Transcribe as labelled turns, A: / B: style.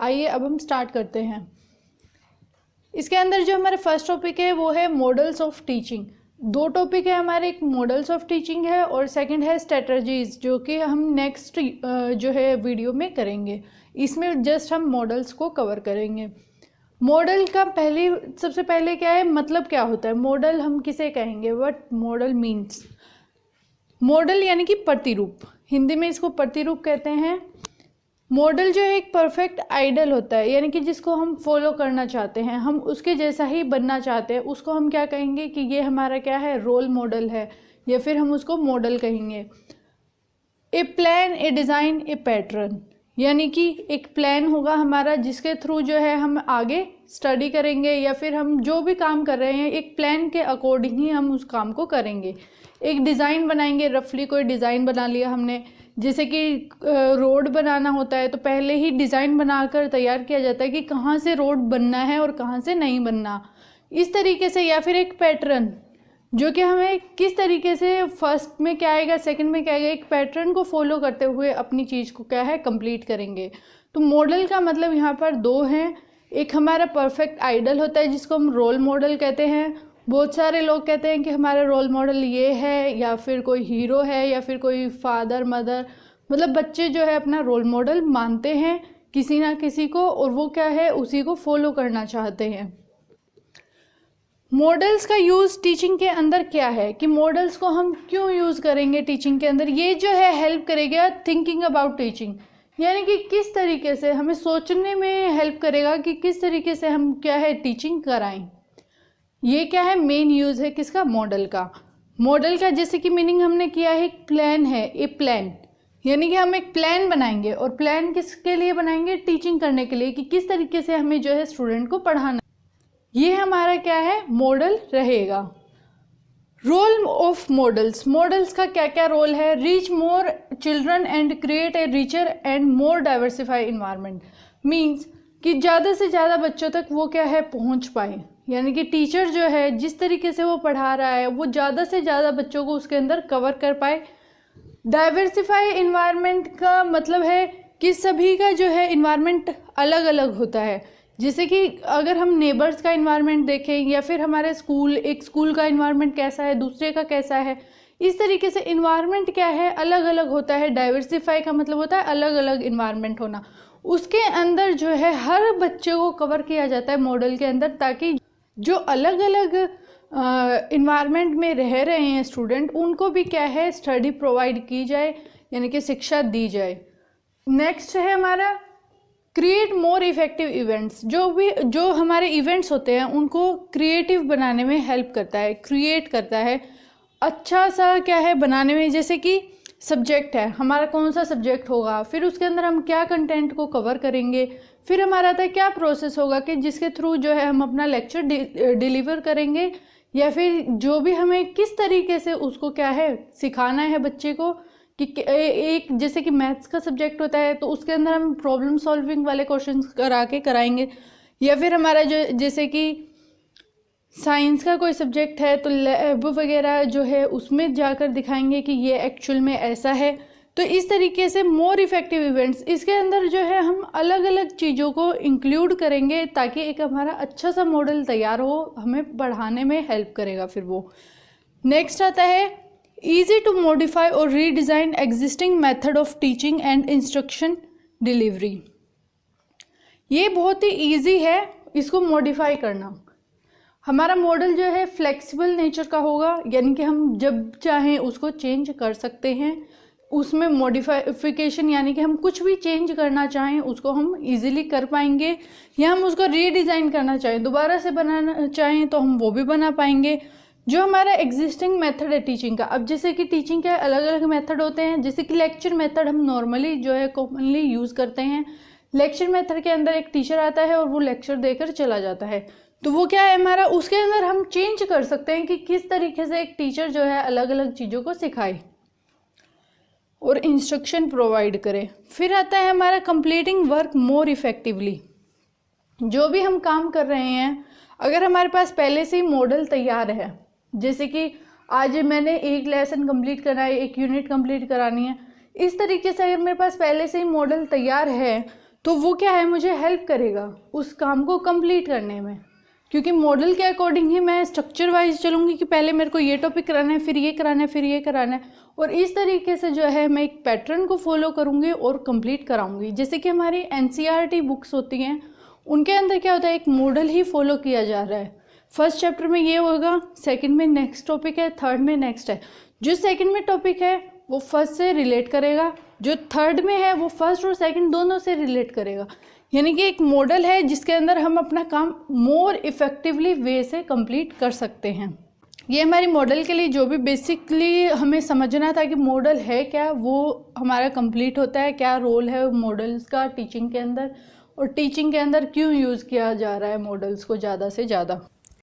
A: आइए अब हम स्टार्ट करते हैं। इसके अंदर जो हमारे फर्स्ट टॉपिक है वो है मॉडल्स ऑफ टीचिंग। दो टॉपिक है हमारे, एक मॉडल्स ऑफ टीचिंग है और सेकंड है स्ट्रेटजीज, जो कि हम नेक्स्ट जो है वीडियो में करेंगे। इसमें जस्ट हम मॉडल्स को कवर करेंगे। मॉडल का सबसे पहले क्या है, मतलब क्या होता है मॉडल, हम किसे कहेंगे, व्हाट मॉडल मीन्स। मॉडल यानी कि प्रतिरूप, हिंदी में इसको प्रतिरूप कहते हैं। मॉडल जो है एक परफेक्ट आइडल होता है, यानी कि जिसको हम फॉलो करना चाहते हैं, हम उसके जैसा ही बनना चाहते हैं, उसको हम क्या कहेंगे कि ये हमारा क्या है, रोल मॉडल है, या फिर हम उसको मॉडल कहेंगे। ए प्लान, ए डिज़ाइन, ए पैटर्न, यानी कि एक प्लान होगा हमारा जिसके थ्रू जो है हम आगे स्टडी करेंगे, या फिर हम जो भी काम कर रहे हैं एक प्लान के अकॉर्डिंग ही हम उस काम को करेंगे। एक डिज़ाइन बनाएंगे, रफली कोई डिज़ाइन बना लिया हमने, जैसे कि रोड बनाना होता है तो पहले ही डिज़ाइन बनाकर तैयार किया जाता है कि कहाँ से रोड बनना है और कहाँ से नहीं बनना, इस तरीके से। या फिर एक पैटर्न, जो कि हमें किस तरीके से फर्स्ट में क्या आएगा, सेकंड में क्या आएगा, एक पैटर्न को फॉलो करते हुए अपनी चीज़ को क्या है, कंप्लीट करेंगे। तो मॉडल का मतलब यहाँ पर दो हैं। एक हमारा परफेक्ट आइडल होता है जिसको हम रोल मॉडल कहते हैं। बहुत सारे लोग कहते हैं कि हमारा रोल मॉडल ये है, या फिर कोई हीरो है, या फिर कोई फादर मदर, मतलब बच्चे जो है अपना रोल मॉडल मानते हैं किसी ना किसी को, और वो क्या है, उसी को फॉलो करना चाहते हैं। मॉडल्स का यूज़ टीचिंग के अंदर क्या है, कि मॉडल्स को हम क्यों यूज़ करेंगे टीचिंग के अंदर। ये जो है हेल्प करेगा थिंकिंग अबाउट टीचिंग, यानी कि किस तरीके से हमें सोचने में हेल्प करेगा कि किस तरीके से हम क्या है टीचिंग कराएं। ये क्या है, मेन यूज़ है किसका, मॉडल का। मॉडल का जैसे कि मीनिंग हमने किया है, एक प्लान है, ए प्लान, यानी कि हम एक प्लान बनाएंगे, और प्लान किसके लिए बनाएंगे, टीचिंग करने के लिए, कि किस तरीके से हमें जो है स्टूडेंट को पढ़ाना। ये हमारा क्या है, मॉडल रहेगा। रोल ऑफ मॉडल्स, मॉडल्स का क्या क्या रोल है, reach more children and create a richer and more diversified environment. Means कि ज़्यादा से ज़्यादा बच्चों तक वो क्या है, पहुँच पाए, यानी कि टीचर जो है जिस तरीके से वो पढ़ा रहा है वो ज़्यादा से ज़्यादा बच्चों को उसके अंदर कवर कर पाए। डाइवर्सिफाई इन्वायरमेंट का मतलब है कि सभी का जो है इन्वायरमेंट अलग अलग होता है। जैसे कि अगर हम नेबर्स का इन्वायरमेंट देखें, या फिर हमारे एक स्कूल का इन्वायरमेंट कैसा है, दूसरे का कैसा है, इस तरीके से इन्वायरमेंट क्या है, अलग अलग होता है। डाइवर्सिफाई का मतलब होता है अलग अलग इन्वायरमेंट होना। उसके अंदर जो है हर बच्चे को कवर किया जाता है मॉडल के अंदर, ताकि जो अलग अलग इन्वायरमेंट में रह रहे हैं स्टूडेंट, उनको भी क्या है, स्टडी प्रोवाइड की जाए, यानी कि शिक्षा दी जाए। नेक्स्ट है हमारा क्रिएट मोर इफेक्टिव इवेंट्स। जो हमारे इवेंट्स होते हैं उनको क्रिएटिव बनाने में हेल्प करता है, क्रिएट करता है, अच्छा सा क्या है बनाने में। जैसे कि सब्जेक्ट है हमारा, कौन सा सब्जेक्ट होगा, फिर उसके अंदर हम क्या कंटेंट को कवर करेंगे, फिर हमारा आता है क्या प्रोसेस होगा कि जिसके थ्रू जो है हम अपना लेक्चर डिलीवर करेंगे, या फिर जो भी हमें किस तरीके से उसको क्या है सिखाना है बच्चे को। कि एक जैसे कि मैथ्स का सब्जेक्ट होता है तो उसके अंदर हम प्रॉब्लम सॉल्विंग वाले क्वेश्चन कराएंगे, या फिर हमारा जो जैसे कि साइंस का कोई सब्जेक्ट है तो लैब वगैरह जो है उसमें जाकर दिखाएंगे कि ये एक्चुअल में ऐसा है। तो इस तरीके से मोर इफेक्टिव इवेंट्स, इसके अंदर जो है हम अलग अलग चीज़ों को इंक्लूड करेंगे ताकि एक हमारा अच्छा सा मॉडल तैयार हो, हमें पढ़ाने में हेल्प करेगा फिर वो। नेक्स्ट आता है ईजी टू मॉडिफाई और redesign existing method of teaching and instruction delivery. ये बहुत ही ईजी है इसको मॉडिफाई करना। हमारा मॉडल जो है फ्लेक्सिबल नेचर का होगा, यानी कि हम जब चाहें उसको चेंज कर सकते हैं। उसमें मॉडिफिकेशन यानी कि हम कुछ भी चेंज करना चाहें उसको हम इजीली कर पाएंगे, या हम उसको रीडिज़ाइन करना चाहें, दोबारा से बनाना चाहें तो हम वो भी बना पाएंगे। जो हमारा एग्जिस्टिंग मेथड है टीचिंग का, अब जैसे कि टीचिंग के अलग अलग मेथड होते हैं, जैसे कि लेक्चर मेथड हम नॉर्मली जो है कॉमनली यूज़ करते हैं। लेक्चर मेथड के अंदर एक टीचर आता है और वो लेक्चर देकर चला जाता है, तो वो क्या है हमारा, उसके अंदर हम चेंज कर सकते हैं कि किस तरीके से एक टीचर जो है अलग अलग चीज़ों को सिखाए और इंस्ट्रक्शन प्रोवाइड करे। फिर आता है हमारा कंप्लीटिंग वर्क मोर इफेक्टिवली। जो भी हम काम कर रहे हैं, अगर हमारे पास पहले से ही मॉडल तैयार है, जैसे कि आज मैंने एक लेसन कंप्लीट करना है, एक यूनिट कंप्लीट करानी है, इस तरीके से अगर मेरे पास पहले से ही मॉडल तैयार है तो वो क्या है, मुझे हेल्प करेगा उस काम को कंप्लीट करने में, क्योंकि मॉडल के अकॉर्डिंग ही मैं स्ट्रक्चर वाइज चलूँगी कि पहले मेरे को ये टॉपिक कराना है, फिर ये कराना है, फिर ये कराना है, और इस तरीके से जो है मैं एक पैटर्न को फॉलो करूँगी और कंप्लीट कराऊँगी। जैसे कि हमारी एनसीईआरटी बुक्स होती हैं, उनके अंदर क्या होता है, एक मॉडल ही फॉलो किया जा रहा है। फर्स्ट चैप्टर में ये होगा, सेकंड में नेक्स्ट टॉपिक है, थर्ड में नेक्स्ट है। जो सेकंड में टॉपिक है वो फर्स्ट से रिलेट करेगा, जो थर्ड में है वो फर्स्ट और सेकंड दोनों से रिलेट करेगा। यानी कि एक मॉडल है जिसके अंदर हम अपना काम मोर इफ़ेक्टिवली वे से कंप्लीट कर सकते हैं। ये हमारी मॉडल के लिए जो भी बेसिकली हमें समझना था कि मॉडल है क्या, वो हमारा कंप्लीट होता है। क्या रोल है मॉडल्स का टीचिंग के अंदर, और टीचिंग के अंदर क्यों यूज़ किया जा रहा है मॉडल्स को ज़्यादा से ज़्यादा।